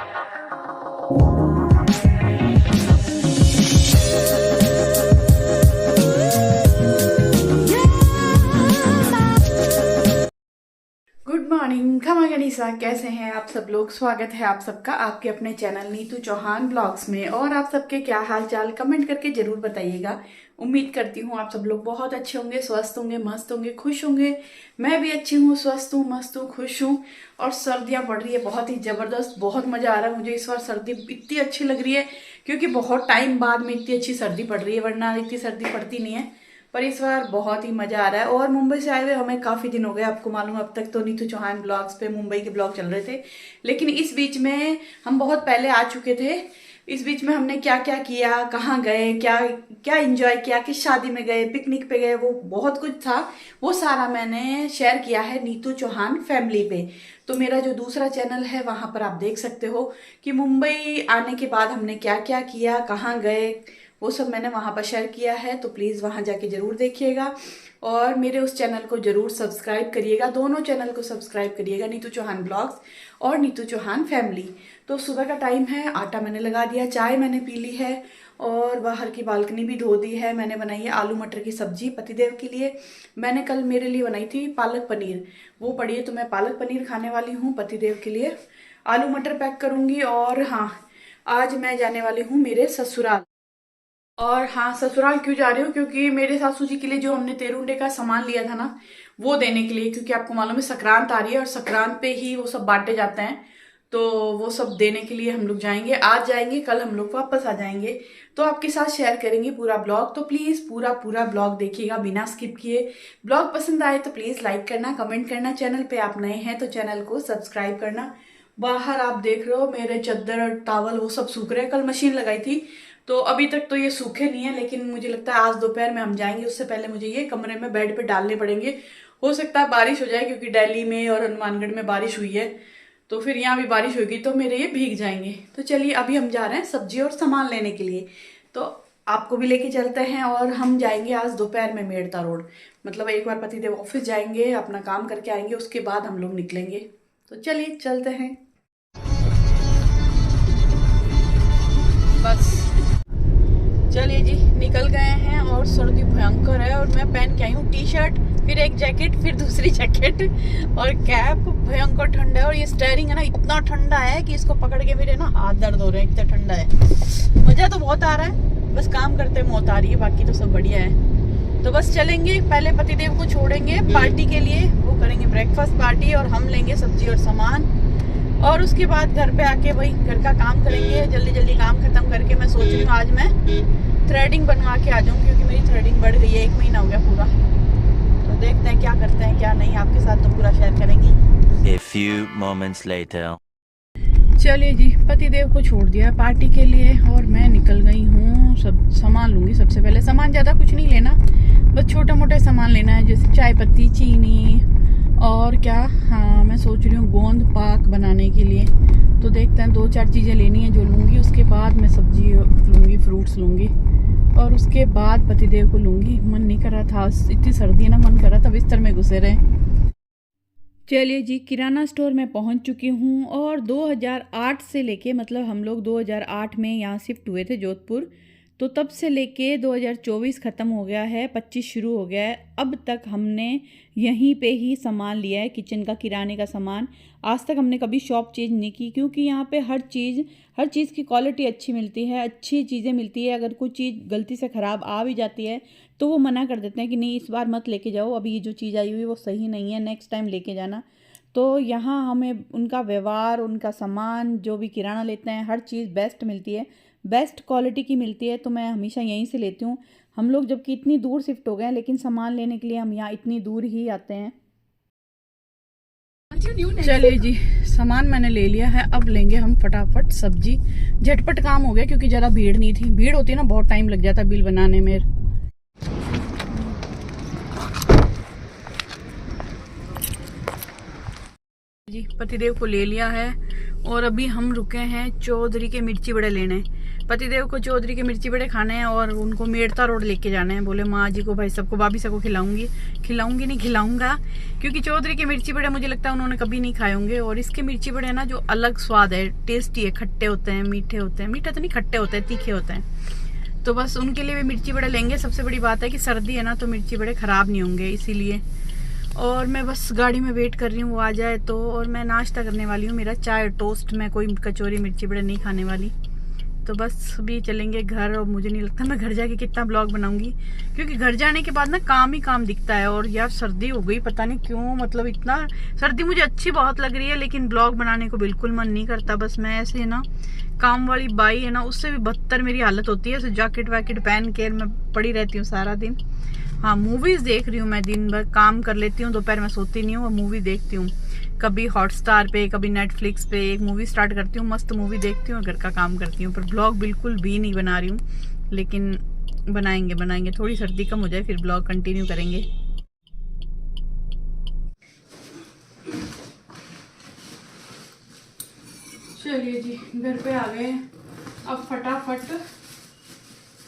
Good morning खमा गनीसा, कैसे हैं आप सब लोग। स्वागत है आप सबका आपके अपने चैनल नीतू चौहान ब्लॉग्स में। और आप सबके क्या हाल चाल कमेंट करके जरूर बताइएगा। उम्मीद करती हूँ आप सब लोग बहुत अच्छे होंगे, स्वस्थ होंगे, मस्त होंगे, खुश होंगे। मैं भी अच्छी हूँ, स्वस्थ हूँ, मस्त हूँ, खुश हूँ। और सर्दियाँ पड़ रही है बहुत ही जबरदस्त, बहुत मजा आ रहा है मुझे इस बार। सर्दी इतनी अच्छी लग रही है क्योंकि बहुत टाइम बाद में इतनी अच्छी सर्दी पड़ रही है, वरना इतनी सर्दी पड़ती नहीं है। पर इस बार बहुत ही मजा आ रहा है। और मुंबई से आए हुए हमें काफी दिन हो गए, आपको मालूम है। अब तक तो नीतू चौहान ब्लॉग्स पे मुंबई के ब्लॉग चल रहे थे, लेकिन इस बीच में हम बहुत पहले आ चुके थे। इस बीच में हमने क्या क्या किया, कहाँ गए, क्या क्या एंजॉय किया, किस शादी में गए, पिकनिक पे गए, वो बहुत कुछ था। वो सारा मैंने शेयर किया है नीतू चौहान फैमिली पे। तो मेरा जो दूसरा चैनल है वहां पर आप देख सकते हो कि मुंबई आने के बाद हमने क्या क्या किया, कहाँ गए, वो सब मैंने वहां पर शेयर किया है। तो प्लीज वहां जाके जरूर देखिएगा और मेरे उस चैनल को जरूर सब्सक्राइब करिएगा। दोनों चैनल को सब्सक्राइब करिएगा, नीतू चौहान ब्लॉग्स और नीतू चौहान फैमिली। तो सुबह का टाइम है, आटा मैंने लगा दिया, चाय मैंने पी ली है और बाहर की बालकनी भी धो दी है। मैंने बनाई है आलू मटर की सब्जी पतिदेव के लिए। मैंने कल मेरे लिए बनाई थी पालक पनीर, वो पड़ी है, तो मैं पालक पनीर खाने वाली हूँ पतिदेव के लिए। आलू मटर पैक करूंगी। और हाँ, आज मैं जाने वाली हूँ मेरे ससुराल। और हाँ, ससुराल क्यों जा रही हूँ, क्योंकि मेरे सासू जी के लिए जो हमने तेरुंडे का सामान लिया था ना, वो देने के लिए। क्योंकि आपको मालूम है संक्रांत आ रही है और संक्रांत पे ही वो सब बांटे जाते हैं। तो वो सब देने के लिए हम लोग जाएंगे, आज जाएंगे, कल हम लोग वापस आ जाएंगे। तो आपके साथ शेयर करेंगे पूरा ब्लॉग। तो प्लीज पूरा पूरा ब्लॉग देखिएगा बिना स्किप किए। ब्लॉग पसंद आए तो प्लीज लाइक करना, कमेंट करना। चैनल पे आप नए हैं तो चैनल को सब्सक्राइब करना। बाहर आप देख रहे हो मेरे चादर और टावल वो सब सूख रहे हैं, कल मशीन लगाई थी तो अभी तक तो ये सूखे नहीं है। लेकिन मुझे लगता है आज दोपहर में हम जाएंगे, उससे पहले मुझे ये कमरे में बेड पे डालने पड़ेंगे। हो सकता है बारिश हो जाए, क्योंकि दिल्ली में और हनुमानगढ़ में बारिश हुई है, तो फिर यहाँ भी बारिश होगी तो मेरे ये भीग जाएंगे। तो चलिए अभी हम जा रहे हैं सब्जी और सामान लेने के लिए। तो आपको भी लेके चलते हैं। और हम जाएंगे आज दोपहर में मेड़ता रोड। मतलब एक बार पतिदेव ऑफिस जाएंगे, अपना काम करके आएंगे, उसके बाद हम लोग निकलेंगे। तो चलिए चलते हैं। बस चलिए जी, निकल गए हैं। और सर्दी भयंकर है और मैं पहन के आई हूँ टी शर्ट, फिर एक जैकेट, फिर दूसरी जैकेट और कैप। भयंकर ठंडा है और ये स्टीयरिंग है ना, इतना ठंडा है कि इसको पकड़ के मेरे ना हाथ दर्द हो रहे हैं, इतना ठंडा है। मजा तो बहुत आ रहा है, बस काम करते मौत आ रही है, बाकी तो सब बढ़िया है। तो बस चलेंगे, पहले पतिदेव को छोड़ेंगे पार्टी के लिए, वो करेंगे ब्रेकफास्ट पार्टी और हम लेंगे सब्जी और सामान। और उसके बाद घर पे आके वही घर का काम करेंगे। जल्दी जल्दी काम खत्म करके मैं सोच रही हूँ आज मैं थ्रेडिंग बनवा के आ जाऊँ, क्योंकि मेरी थ्रेडिंग बढ़ गई है, 1 महीना हो गया पूरा। तो देखते हैं क्या करते हैं क्या नहीं, आपके साथ तो पूरा शेयर करेंगे। A few moments later. चलिए जी, पतिदेव को छोड़ दिया पार्टी के लिए और मैं निकल गई हूँ। सब सामान लूंगी। सबसे पहले सामान ज्यादा कुछ नहीं लेना, बस छोटे मोटे सामान लेना है, जैसे चाय पत्ती, चीनी और क्या। हाँ, मैं सोच रही हूँ गोंद पाक बनाने के लिए। तो देखते हैं 2-4 चीज़ें लेनी है जो लूँगी। उसके बाद मैं सब्जी लूँगी, फ्रूट्स लूँगी और उसके बाद पतिदेव को लूँगी। मन नहीं कर रहा था, इतनी सर्दी है ना, मन कर रहा था बिस्तर में घुसे रहे। चलिए जी, किराना स्टोर में पहुंच चुकी हूं। और 2008 से लेके, मतलब हम लोग 2008 में यहाँ शिफ्ट हुए थे जोधपुर, तो तब से लेके 2024 ख़त्म हो गया है, 25 शुरू हो गया है। अब तक हमने यहीं पे ही सामान लिया है, किचन का, किराने का सामान। आज तक हमने कभी शॉप चेंज नहीं की, क्योंकि यहाँ पे हर चीज़ की क्वालिटी अच्छी मिलती है, अच्छी चीज़ें मिलती है। अगर कोई चीज़ गलती से ख़राब आ भी जाती है तो वो मना कर देते हैं कि नहीं, इस बार मत लेके जाओ, अभी ये जो चीज़ आई हुई वो सही नहीं है, नेक्स्ट टाइम लेके जाना। तो यहाँ हमें उनका व्यवहार, उनका सामान, जो भी किराना लेते हैं, हर चीज़ बेस्ट मिलती है, बेस्ट क्वालिटी की मिलती है। तो मैं हमेशा यहीं से लेती हूँ। हम लोग जबकि इतनी दूर शिफ्ट हो गए हैं, लेकिन सामान लेने के लिए हम यहाँ इतनी दूर ही आते हैं। चलिए जी, सामान मैंने ले लिया है, अब लेंगे हम फटाफट सब्जी। झटपट काम हो गया क्योंकि ज़्यादा भीड़ नहीं थी। भीड़ होती है ना, बहुत टाइम लग जाता बिल बनाने में। जी पतिदेव को ले लिया है और अभी हम रुके हैं चौधरी के मिर्ची बड़े लेने। पतिदेव को चौधरी के मिर्ची बड़े खाने हैं और उनको मेड़ता रोड लेके जाना है। बोले माँ जी को, भाई सबको, भाभी सबको खिलाऊंगी नहीं खिलाऊंगा, क्योंकि चौधरी के मिर्ची बड़े मुझे लगता है उन्होंने कभी नहीं खाए होंगे। और इसके मिर्ची बड़े ना जो अलग स्वाद है, टेस्टी है, खट्टे होते हैं, मीठे होते हैं, मीठे तो नहीं खट्टे होते हैं, तीखे होते हैं। तो बस उनके लिए भी मिर्ची बड़े लेंगे। सबसे बड़ी बात है कि सर्दी है ना, तो मिर्ची बड़े खराब नहीं होंगे, इसीलिए। और मैं बस गाड़ी में वेट कर रही हूँ वो आ जाए तो। और मैं नाश्ता करने वाली हूँ, मेरा चाय टोस्ट, मैं कोई कचौरी मिर्ची बड़े नहीं खाने वाली। तो बस अभी चलेंगे घर। और मुझे नहीं लगता मैं घर जाके कितना ब्लॉग बनाऊंगी, क्योंकि घर जाने के बाद ना काम ही काम दिखता है। और यार सर्दी हो गई, पता नहीं क्यों, मतलब इतना सर्दी मुझे अच्छी बहुत लग रही है, लेकिन ब्लॉग बनाने को बिल्कुल मन नहीं करता। बस मैं ऐसे ना, काम वाली बाई है ना, उससे भी बदतर मेरी हालत होती है। जैकेट वैकेट पहन के मैं पड़ी रहती हूँ सारा दिन। हाँ, मूवीज देख रही हूँ मैं, दिन भर काम कर लेती हूँ, दोपहर में सोती नहीं हूँ और मूवी देखती हूँ। कभी हॉटस्टार पे, कभी नेटफ्लिक्स पे एक मूवी स्टार्ट करती हूँ, मस्त मूवी देखती हूँ और घर का काम करती हूँ। पर ब्लॉग बिल्कुल भी नहीं बना रही हूँ, लेकिन बनाएंगे। थोड़ी सर्दी कम हो जाए फिर ब्लॉग कंटिन्यू करेंगे। चलिए जी, घर पे आ गए। अब फटाफट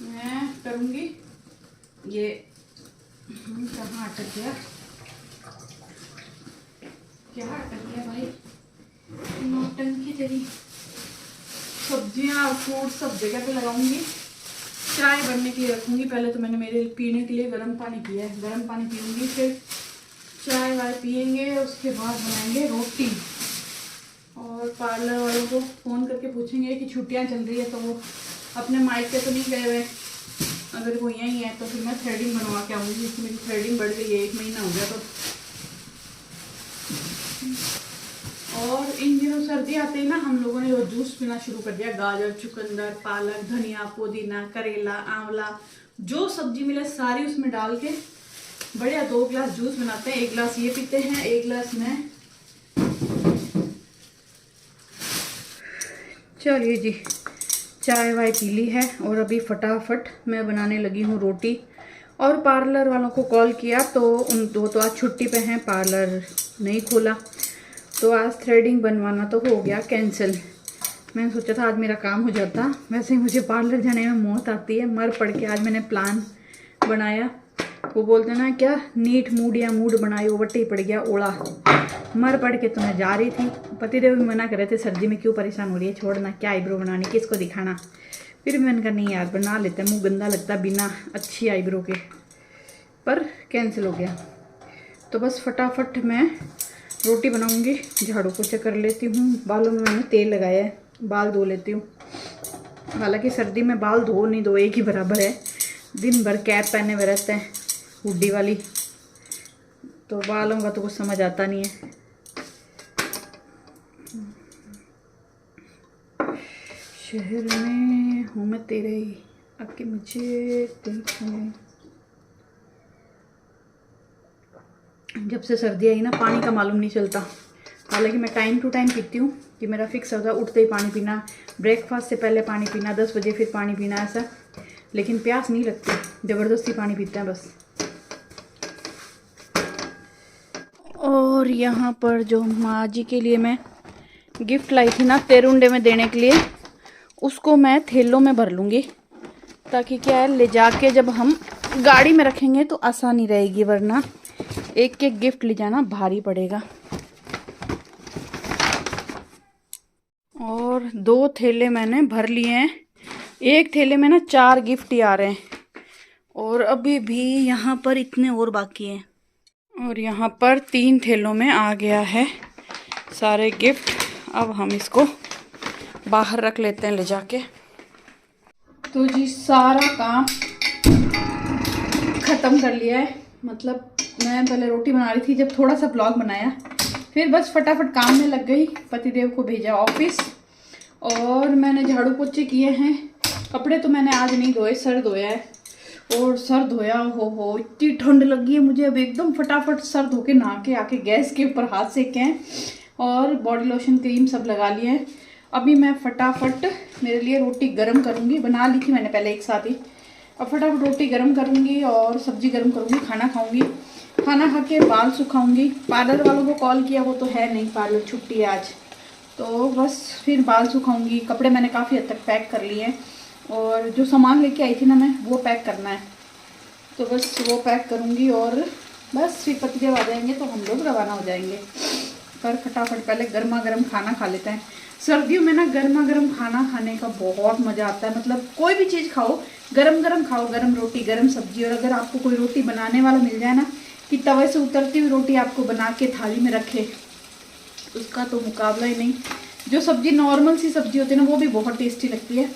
मैं करूँगी ये। कहाँ अटक गया, क्या अटक गया भाई, नौटंकी तेरी। सब्जियां और फ्रूट सब जगह पे लगाऊंगी। चाय बनने के लिए रखूंगी। पहले तो मैंने मेरे पीने के लिए गर्म पानी पिया है, गर्म पानी पीऊंगी, फिर चाय वाय पियेंगे, उसके बाद बनाएंगे रोटी। और पार्लर वालों को फ़ोन करके पूछेंगे कि छुट्टियां चल रही है तो वो अपने मायके तो नहीं गए हुए। अगर वो यहीं है तो फिर मैं थ्रेडिंग बनवा के आऊँगी, क्योंकि मेरी थ्रेडिंग बढ़ गई है, 1 महीना हो गया। तो और इन दिनों सर्दी आते ही ना हम लोगों ने वो जूस पीना शुरू कर दिया। गाजर, चुकंदर, पालक, धनिया, पुदीना, करेला, आंवला, जो सब्जी मिले सारी उसमें डाल के बढ़िया 2 गिलास जूस बनाते हैं। 1 गिलास ये पीते हैं, 1 गिलास मैं। चलिए जी, चाय वाय पी ली है और अभी फटाफट मैं बनाने लगी हूँ रोटी। और पार्लर वालों को कॉल किया तो उन दो तो आज छुट्टी पे हैं, पार्लर नहीं खोला, तो आज थ्रेडिंग बनवाना तो हो गया कैंसिल। मैंने सोचा था आज मेरा काम हो जाता। वैसे ही मुझे पार्लर जाने में मौत आती है, मर पड़ के आज मैंने प्लान बनाया। वो बोलते ना क्या, नीट मूड या मूड बनाई, वो वट्टी पड़ गया ओला। मर पड़ के तो मैं जा रही थी। पतिदेव भी मना कर रहे थे, सर्दी में क्यों परेशान हो रही है, छोड़ना, क्या आईब्रो बनानी, किसको दिखाना। फिर मैंने कहा नहीं यार, बना लेते हैं, मुँह गंदा लगता बिना अच्छी आईब्रो के। पर कैंसिल हो गया। तो बस फटाफट मैं रोटी बनाऊंगी, झाड़ू पोछा कर लेती हूँ। बालों में मैंने तेल लगाया है, बाल धो लेती हूँ। हालांकि सर्दी में बाल धो नहीं दो एक ही बराबर है, दिन भर कैप पहने हुए रहते हैं हुड्डी वाली, तो बालों का तो कुछ समझ आता नहीं है। शहर में हूँ मैं तेरे, आके मुझे देखने। जब से सर्दी आई ना, पानी का मालूम नहीं चलता। हालांकि मैं टाइम टू टाइम पीती हूँ कि मेरा फिक्स होता है, उठते ही पानी पीना, ब्रेकफास्ट से पहले पानी पीना, 10 बजे फिर पानी पीना, ऐसा। लेकिन प्यास नहीं लगती, ज़बरदस्ती पानी पीते हैं बस। और यहाँ पर जो माँ जी के लिए मैं गिफ्ट लाई थी ना तेरुंडे में देने के लिए, उसको मैं थैलों में भर लूँगी, ताकि क्या है, ले जाके जब हम गाड़ी में रखेंगे तो आसानी रहेगी, वरना एक एक गिफ्ट ले जाना भारी पड़ेगा। और 2 थैले मैंने भर लिए हैं, एक थैले में ना 4 गिफ्ट ही आ रहे हैं। और अभी भी यहाँ पर इतने और बाकी हैं। और यहाँ पर 3 थैलों में आ गया है सारे गिफ्ट। अब हम इसको बाहर रख लेते हैं ले जाके। तो जी सारा काम ख़त्म कर लिया है। मतलब मैं पहले रोटी बना रही थी, जब थोड़ा सा ब्लॉग बनाया, फिर बस फटाफट काम में लग गई। पतिदेव को भेजा ऑफिस और मैंने झाड़ू पोछे किए हैं। कपड़े तो मैंने आज नहीं धोए, सर धोया है। और सर धोया, हो इतनी ठंड लगी है मुझे। अब एकदम फटाफट सर धो के नहा के आके गैस के ऊपर हाथ सेके हैं और बॉडी लोशन क्रीम सब लगा लिए हैं। अभी मैं फटाफट मेरे लिए रोटी गरम करूँगी, बना ली थी मैंने पहले एक साथ ही। अब फटाफट रोटी गरम करूँगी और सब्जी गरम करूँगी, खाना खाऊँगी। खाना खा के बाल सुखाऊंगी। पार्लर वालों को कॉल किया, वो तो है नहीं, पार्लर छुट्टी है आज। तो बस फिर बाल सुखाऊंगी। कपड़े मैंने काफ़ी हद तक पैक कर लिए हैं और जो सामान लेके आई थी ना मैं, वो पैक करना है। तो बस वो पैक करूंगी और बस फिर पतिदेव आ जाएंगे तो हम लोग रवाना हो जाएंगे। पर फटाफट पहले गर्मा गर्म खाना खा लेते हैं। सर्दियों में ना गर्मा गर्म खाना खाने का बहुत मज़ा आता है। मतलब कोई भी चीज़ खाओ, गरम गरम खाओ, गरम रोटी गरम सब्जी। और अगर आपको कोई रोटी बनाने वाला मिल जाए ना, कि तवे से उतरती हुई रोटी आपको बना के थाली में रखे, उसका तो मुकाबला ही नहीं। जो सब्जी नॉर्मल सी सब्जी होती है ना, वो भी बहुत टेस्टी लगती है।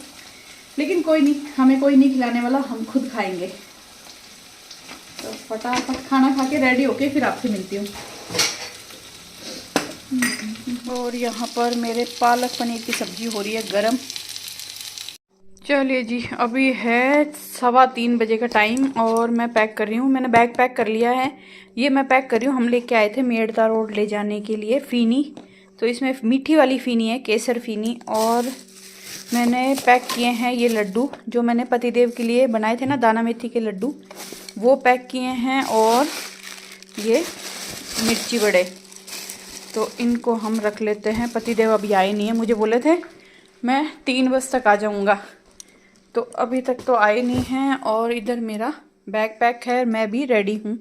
लेकिन कोई नहीं, हमें कोई नहीं खिलाने वाला, हम खुद खाएंगे। तो फटाफट खाना खा के रेडी होके फिर आपसे मिलती हूँ। और यहाँ पर मेरे पालक पनीर की सब्जी हो रही है गरम। चलिए जी, अभी है 3:15 बजे का टाइम और मैं पैक कर रही हूँ। मैंने बैग पैक कर लिया है। ये मैं पैक कर रही हूँ। हम लेके आए थे मेड़ता रोड ले जाने के लिए फीनी। तो इसमें मीठी वाली फीनी है, केसर फीनी। और मैंने पैक किए हैं ये लड्डू, जो मैंने पतिदेव के लिए बनाए थे ना, दाना मेथी के लड्डू, वो पैक किए हैं। और ये मिर्ची बड़े, तो इनको हम रख लेते हैं। पतिदेव अभी आए नहीं है, मुझे बोले थे मैं 3 बजे तक आ जाऊँगा, तो अभी तक तो आए नहीं हैं। और इधर मेरा बैग पैक है, मैं भी रेडी हूँ।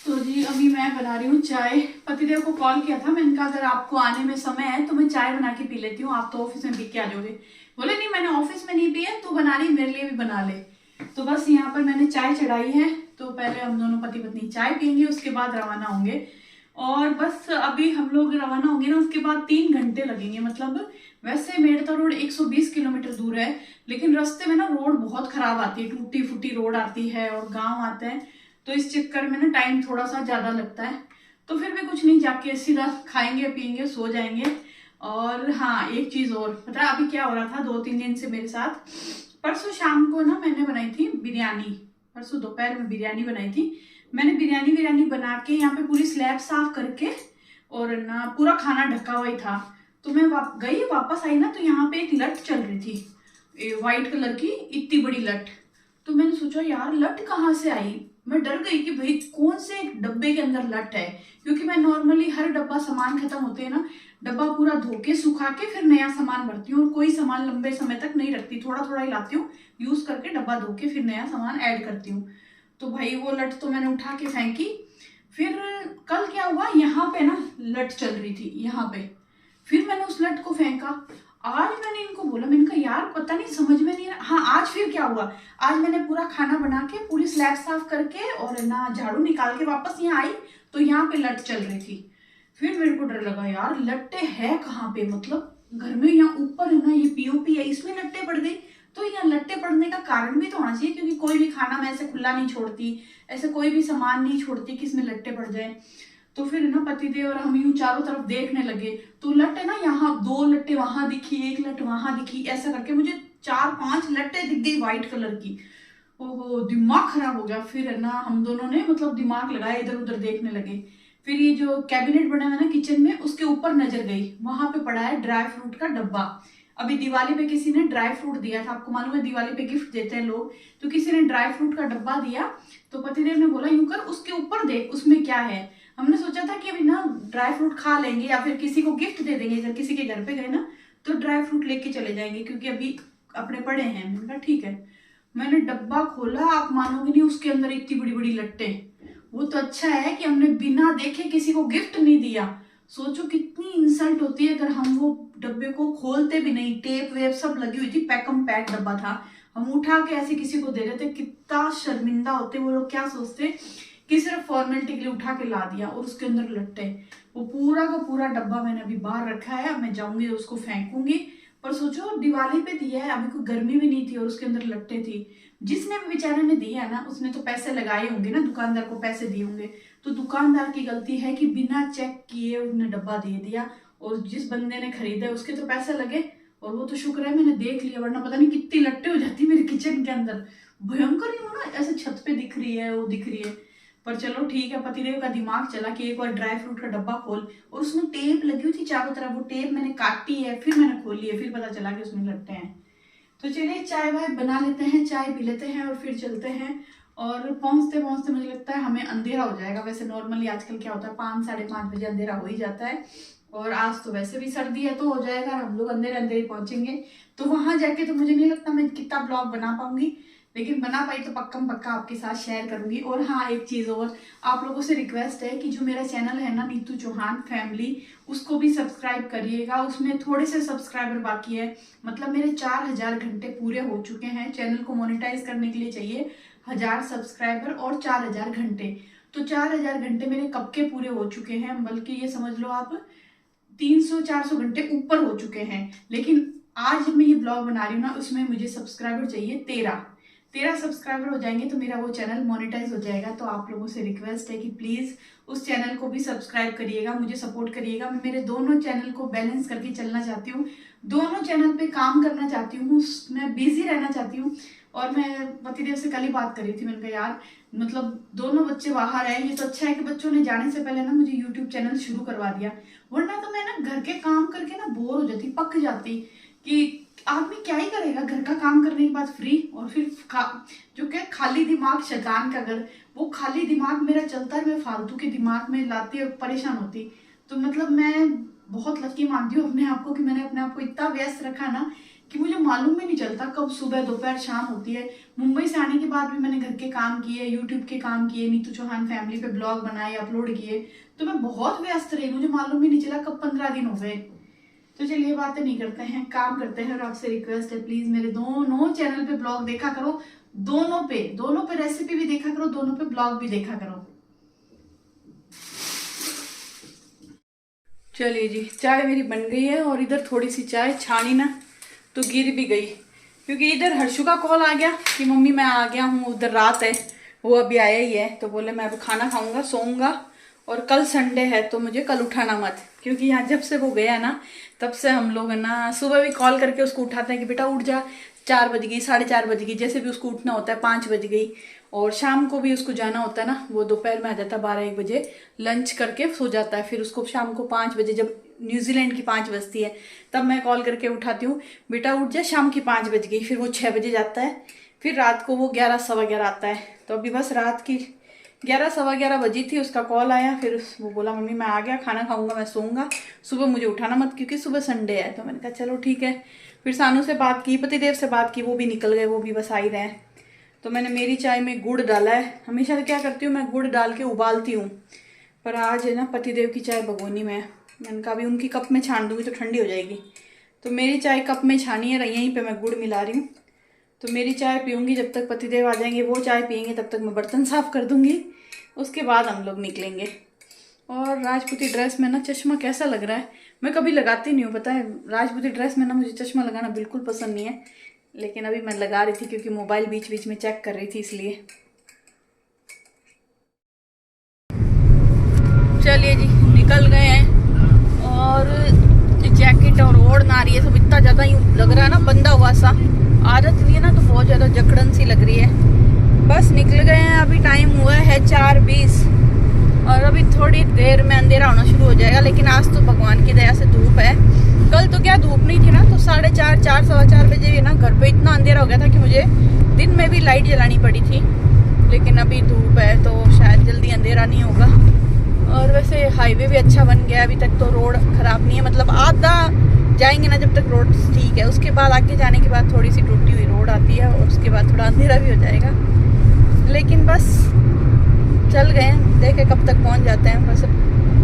तो जी अभी मैं बना रही हूँ चाय। पतिदेव को कॉल किया था, मैंने कहा अगर आपको आने में समय है तो मैं चाय बना के पी लेती हूँ, आप तो ऑफिस में पी के आ जाओगे। बोले नहीं, मैंने ऑफिस में नहीं पी है, तू बना रही, मेरे लिए भी बना ले। तो बस यहाँ पर मैंने चाय चढ़ाई है। तो पहले हम दोनों पति पत्नी चाय पियेंगे, उसके बाद रवाना होंगे। और बस अभी हम लोग रवाना होंगे ना, उसके बाद 3 घंटे लगेंगे। मतलब वैसे मेड़ता रोड 120 किलोमीटर दूर है, लेकिन रास्ते में ना रोड बहुत खराब आती है, टूटी फूटी रोड आती है और गांव आते हैं, तो इस चक्कर में ना टाइम थोड़ा सा ज्यादा लगता है। तो फिर भी कुछ नहीं, जाके सीधा खाएंगे पियेंगे सो जाएंगे। और हाँ, एक चीज और पता है अभी क्या हो रहा था 2-3 दिन से मेरे साथ। परसों शाम को ना मैंने बनाई थी बिरयानी, परसों दोपहर में बिरयानी बनाई थी मैंने। बिरयानी बना के यहाँ पे पूरी स्लैब साफ करके और ना पूरा खाना ढका हुआ ही था। तो मैं गई, वापस आई ना, तो यहाँ पे एक लट चल रही थी, व्हाइट कलर की इतनी बड़ी लट। तो मैंने सोचा यार लट कहाँ से आई। मैं डर गई कि भाई कौन से डब्बे के अंदर लट है, क्योंकि मैं नॉर्मली हर डब्बा सामान खत्म होते हैं ना, डब्बा पूरा धो के सुखा के फिर नया सामान भरती हूँ। और कोई सामान लंबे समय तक नहीं रखती, थोड़ा थोड़ा ही लाती हूँ, यूज करके डब्बा धो के फिर नया सामान ऐड करती हूँ। तो भाई वो लट तो मैंने उठा के फेंकी। फिर कल क्या हुआ, यहाँ पे ना लट चल रही थी यहाँ पे, फिर मैंने उस लट को फेंका। आज मैंने इनको बोला, मैंने कहा यार पता नहीं, समझ में नहीं आ रहा। हाँ, आज फिर क्या हुआ, आज मैंने पूरा खाना बना के पूरी स्लैब साफ करके और ना झाड़ू निकाल के वापस यहाँ आई, तो यहाँ पे लट चल रही थी। फिर मेरे को डर लगा यार लट्टे है कहाँ पे, मतलब घर में यहाँ ऊपर है ना, ये पीओपी है, इसमें लट्टे पड़ गई। तो यहाँ लट्टे पड़ने का कारण भी तो होना चाहिए, क्योंकि कोई भी खाना मैं ऐसे खुला नहीं छोड़ती, ऐसे कोई भी सामान नहीं छोड़ती कि इसमें लट्टे पड़ जाए। तो फिर ना पतिदेव और हम यूं चारों तरफ देखने लगे, तो लट है ना, यहाँ 2 लट्टे वहां दिखी, 1 लट वहां दिखी, ऐसा करके मुझे 4-5 लट्टे दिख गई व्हाइट कलर की। ओहो, दिमाग खराब हो गया। फिर है ना हम दोनों ने मतलब दिमाग लगाया, इधर उधर देखने लगे। फिर ये जो कैबिनेट बना हुआ है ना किचन में, उसके ऊपर नजर गई, वहां पे पड़ा है ड्राई फ्रूट का डब्बा। अभी दिवाली पे किसी ने ड्राई फ्रूट दिया था, आपको मालूम है दिवाली पे गिफ्ट देते हैं लोग, तो किसी ने ड्राई फ्रूट का डब्बा दिया। तो पतिदेव ने बोला यूं कर, उसके ऊपर देख उसमें क्या है। हमने सोचा था कि अभी ना ड्राई फ्रूट खा लेंगे या फिर किसी को गिफ्ट दे देंगे, अगर किसी के घर पे गए ना तो ड्राई फ्रूट लेके चले जाएंगे, क्योंकि अभी अपने पड़े हैं। मैंने कहा ठीक है। मैंने डब्बा खोला, आप मानोगे नहीं, उसके अंदर इतनी बड़ी बड़ी लट्टे। वो तो अच्छा है कि हमने बिना देखे किसी को गिफ्ट नहीं दिया। सोचो कितनी इंसल्ट होती है अगर हम वो डब्बे को खोलते भी नहीं, टेप वेप सब लगी हुई थी, पैकम पैक डब्बा था, हम उठा के ऐसे किसी को दे देते, कितना शर्मिंदा होते वो लोग। क्या सोचते कि सिर्फ फॉर्मेलिटी के लिए उठा के ला दिया, और उसके अंदर लट्टे। वो पूरा का पूरा डब्बा मैंने अभी बाहर रखा है, अब मैं जाऊंगी उसको फेंकूंगी। पर सोचो दिवाली पे दिया है, अभी कोई गर्मी भी नहीं थी और उसके अंदर लट्टे थी। जिसने भी बेचारे ने दिया है ना, उसने तो पैसे लगाए होंगे ना, दुकानदार को पैसे दिए होंगे। तो दुकानदार की गलती है कि बिना चेक किए उसने डब्बा दे दिया, और जिस बंदे ने खरीदा उसके तो पैसे लगे। और वो तो शुक्र है मैंने देख लिया, वरना पता नहीं कितनी लट्टे हो जाती मेरे किचन के अंदर। भयंकर ही हो ना, ऐसे छत पे दिख रही है, वो दिख रही है। पर चलो ठीक है, पतिदेव का दिमाग चला कि एक बार ड्राई फ्रूट का डब्बा खोल, और उसमें टेप लगी हुई थी चारों तरफ, वो टेप मैंने काटी है, फिर मैंने खोली है, फिर पता चला कि उसमें लट्टे हैं। तो चलिए चाय वाय बना लेते हैं, चाय पी लेते हैं और फिर चलते हैं। और पहुंचते पहुंचते मुझे लगता है हमें अंधेरा हो जाएगा। वैसे नॉर्मली आजकल क्या होता है 5 साढ़े 5 बजे अंधेरा हो ही जाता है, और आज तो वैसे भी सर्दी है तो हो जाएगा, हम लोग अंधेरे अंधेरे पहुंचेंगे। तो वहां जाके तो मुझे नहीं लगता मैं कितना ब्लॉग बना पाऊंगी, लेकिन बना पाई तो पक्का पक्का आपके साथ शेयर करूंगी। और हाँ, एक चीज और आप लोगों से रिक्वेस्ट है कि जो मेरा चैनल है ना नीतू चौहान फैमिली, उसको भी सब्सक्राइब करिएगा। उसमें थोड़े से सब्सक्राइबर बाकी है, मतलब मेरे 4000 घंटे पूरे हो चुके हैं। चैनल को मोनेटाइज करने के लिए चाहिए 1000 सब्सक्राइबर और 4000 घंटे। तो 4000 घंटे मेरे कब के पूरे हो चुके हैं, बल्कि ये समझ लो आप 300-400 घंटे ऊपर हो चुके हैं। लेकिन आज जब मैं ये ब्लॉग बना रही हूँ ना, उसमें मुझे सब्सक्राइबर चाहिए 13 सब्सक्राइबर हो जाएंगे तो मेरा वो चैनल मोनेटाइज हो जाएगा। तो आप लोगों से रिक्वेस्ट है कि प्लीज उस चैनल को भी सब्सक्राइब करिएगा, मुझे सपोर्ट करिएगा। मैं मेरे दोनों चैनल को बैलेंस करके चलना चाहती हूँ, दोनों चैनल पे काम करना चाहती हूँ, मैं बिजी रहना चाहती हूँ। और मैं पतिदेव से कल ही बात कर रही थी, मैंने कहा यार मतलब दोनों बच्चे बाहर आए, ये तो अच्छा है कि बच्चों ने जाने से पहले ना मुझे यूट्यूब चैनल शुरू करवा दिया, वरना तो मैं ना घर के काम करके ना बोर हो जाती, पक जाती कि आदमी क्या ही करेगा घर का काम करने के बाद फ्री, और फिर जो क्या खाली दिमाग शैतान का घर, वो खाली दिमाग मेरा चलता है, मैं फालतू के दिमाग में लाती और परेशान होती। तो मतलब मैं बहुत लकी मानती हूँ अपने आप को कि मैंने अपने आप को इतना व्यस्त रखा ना कि मुझे मालूम भी नहीं चलता कब सुबह दोपहर शाम होती है। मुंबई से आने के बाद भी मैंने घर के काम किए, यूट्यूब के काम किए, नीतू चौहान फैमिली पे ब्लॉग बनाए, अपलोड किए, तो मैं बहुत व्यस्त रही, मुझे मालूम भी नहीं चला कब 15 दिन हो गए। तो चलिए बातें नहीं करते हैं, काम करते हैं। और आपसे रिक्वेस्ट है प्लीज मेरे दोनों चैनल पे ब्लॉग देखा करो, दोनों पे रेसिपी भी देखा करो, दोनों पे ब्लॉग भी देखा करो। चलिए जी, चाय मेरी बन गई है, और इधर थोड़ी सी चाय छानी ना तो गिर भी गई, क्योंकि इधर हर्षु का कॉल आ गया कि मम्मी मैं आ गया हूँ, उधर रात है, वो अभी आया ही है, तो बोले मैं अब खाना खाऊंगा, सोऊंगा, और कल संडे है तो मुझे कल उठाना मत, क्योंकि यहाँ जब से वो गया ना तब से हम लोग ना सुबह भी कॉल करके उसको उठाते हैं कि बेटा उठ जा, 4 बज गई, 4:30 बज गई, जैसे भी उसको उठना होता है, 5 बज गई। और शाम को भी उसको जाना होता है ना, वो दोपहर में आ जाता है 12-1 बजे, लंच करके सो जाता है, फिर उसको शाम को 5 बजे, जब न्यूजीलैंड की 5 बजती है तब मैं कॉल करके उठाती हूँ, बेटा उठ जा, शाम की 5 बज गई, फिर वो 6 बजे जाता है, फिर रात को वो 11 सवा 11 आता है। तो अभी बस रात की 11 सवा 11 बजी थी, उसका कॉल आया, फिर वो बोला मम्मी मैं आ गया, खाना खाऊंगा, मैं सोऊंगा, सुबह मुझे उठाना मत क्योंकि सुबह संडे है। तो मैंने कहा चलो ठीक है। फिर सानू से बात की, पतिदेव से बात की, वो भी निकल गए, वो भी बस आ ही रहे। तो मैंने मेरी चाय में गुड़ डाला है, हमेशा क्या करती हूँ मैं गुड़ डाल के उबालती हूँ, पर आज है ना पतिदेव की चाय भगोनी में, मैंने कहा अभी उनकी कप में छान दूंगी तो ठंडी हो जाएगी, तो मेरी चाय कप में छानी है, यहीं पे मैं गुड़ मिला रही हूँ। तो मेरी चाय पीऊँगी, जब तक पतिदेव आ जाएंगे वो चाय पियेंगे, तब तक मैं बर्तन साफ कर दूँगी, उसके बाद हम लोग निकलेंगे। और राजपूती ड्रेस में ना चश्मा कैसा लग रहा है, मैं कभी लगाती नहीं हूँ, पता है राजपूती ड्रेस में ना मुझे चश्मा लगाना बिल्कुल पसंद नहीं है, लेकिन अभी मैं लगा रही थी क्योंकि मोबाइल बीच बीच में चेक कर रही थी इसलिए। चलिए जी, निकल गए हैं, और जैकेट और ओढ़ आ रही है, सब इतना ज़्यादा ही लग रहा है ना बंधा हुआ सा, आदत नहीं है ना तो बहुत ज़्यादा जकड़न सी लग रही है। बस निकल गए हैं, अभी टाइम हुआ है 4:20, और अभी थोड़ी देर में अंधेरा होना शुरू हो जाएगा, लेकिन आज तो भगवान की दया से धूप है। कल तो क्या धूप नहीं थी ना, तो 4:30 सवा 4 बजे ना घर पे इतना अंधेरा हो गया था कि मुझे दिन में भी लाइट जलानी पड़ी थी, लेकिन अभी धूप है तो शायद जल्दी अंधेरा नहीं होगा। और वैसे हाईवे भी अच्छा बन गया, अभी तक तो रोड खराब नहीं है, मतलब आधा जाएंगे ना जब तक रोड ठीक है, उसके बाद आगे जाने के बाद थोड़ी सी टूटी हुई रोड आती है, और उसके बाद थोड़ा अंधेरा भी हो जाएगा, लेकिन बस चल गए, देखे कब तक पहुंच जाते हैं। बस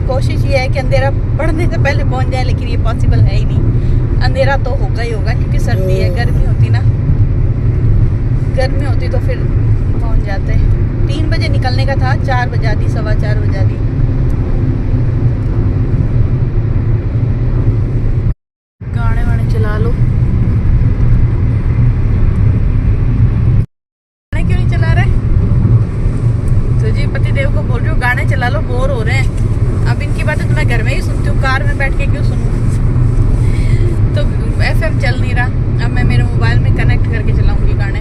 कोशिश ये है कि अंधेरा पड़ने से पहले पहुंच जाए, लेकिन ये पॉसिबल है ही नहीं, अंधेरा तो होगा ही होगा, क्योंकि सर्दी है, गर्मी होती ना, गर्मी होती तो फिर पहुंच जाते। 3 बजे निकलने का था, 4 बजा दी, सवा 4 बजा दी। गाने वाने चला लो, क्यों नहीं चला रहे? तो जी पतिदेव को बोल रही हूँ गाने चला लो, बोर हो रहे हैं। अब इनकी बातें तो मैं घर में ही सुनती हूँ, कार में बैठ के क्यों सुनूं? तो FM चल नहीं रहा, अब मैं मेरे मोबाइल में कनेक्ट करके चलाऊंगी गाने,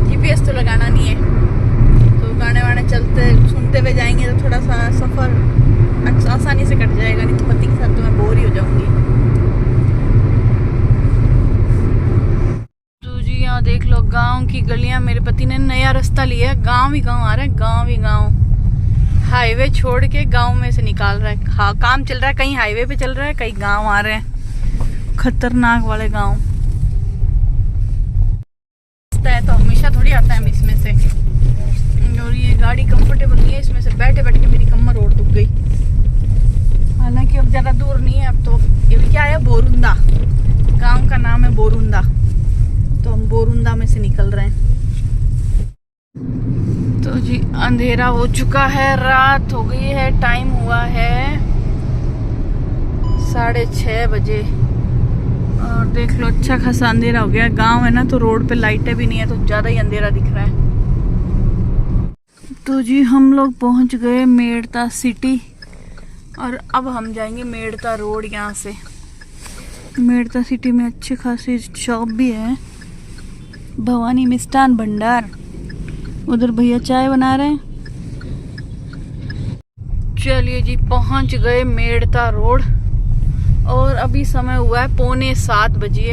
GPS तो लगाना नहीं है, तो गाने वाने चलते सुनते हुए जाएंगे तो थोड़ा सा सफ़र आसानी से कट जाएगा, नहीं तो पति के साथ तो मैं बोर ही हो जाऊंगी। तो जी यहाँ देख लो गाँव की गलियाँ, मेरे पति ज्योति ने नया रास्ता लिया, गांव ही गांव आ रहा है, गांव ही गांव। हाईवे छोड़ के गांव में से निकाल रहा है। हाँ, काम चल रहा है, कहीं हाईवे पे चल रहा है, कहीं गांव आ रहे हैं, खतरनाक वाले गांव। है तो हमेशा थोड़ी आता है इसमें से। और ये गाड़ी कंफर्टेबल नहीं है, इसमें से बैठे बैठ के मेरी कमर और दुख गई। हालांकि अब ज़्यादा दूर नहीं है। अब तो ये भी क्या है, बोरुंदा, गांव का नाम है बोरुंदा। तो हम बोरुंदा में से निकल रहे हैं। तो जी अंधेरा हो चुका है, रात हो गई है, टाइम हुआ है 6:30 बजे। और देख लो अच्छा खासा अंधेरा हो गया। गांव है ना, तो रोड पे लाइटें भी नहीं है, तो ज़्यादा ही अंधेरा दिख रहा है। तो जी हम लोग पहुंच गए मेड़ता सिटी। और अब हम जाएंगे मेड़ता रोड। यहाँ से मेड़ता सिटी में अच्छी खासी शॉप भी है। भवानी मिष्ठान भंडार, उधर भैया चाय बना रहे हैं। चलिए जी पहुंच गए मेड़ता रोड। और अभी समय हुआ है 6:45 बजे।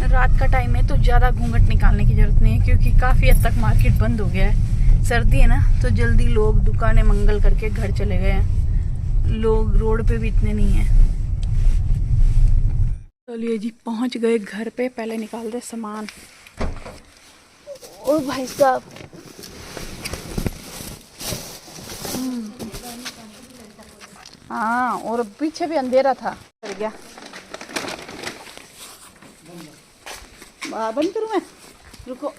रात का टाइम है तो ज़्यादा घूंघट निकालने की जरूरत नहीं है, क्योंकि काफ़ी हद तक मार्केट बंद हो गया है। सर्दी है ना, तो जल्दी लोग दुकानें मंगल करके घर चले गए हैं। लोग रोड पे भी इतने नहीं हैं। चलिए जी पहुंच गए घर पे। पहले निकाल दे सामान। ओ भाई साहब, हाँ, और पीछे भी अंधेरा था। कर गया, बंद करूँ मैं? रुको।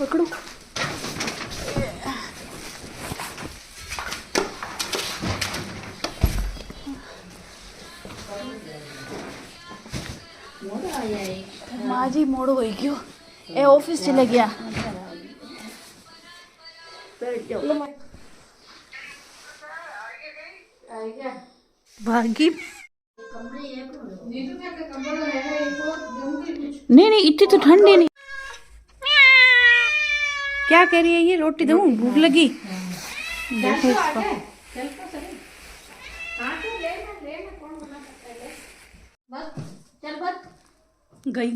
पकड़ो। माँ जी मोड़ हो क्यों? ए ऑफिस चले गया। भागी नहीं, इतनी तो ठंडी नहीं। क्या कह रही है ये? रोटी दूँ, भूख लगी। देखो इसको। गई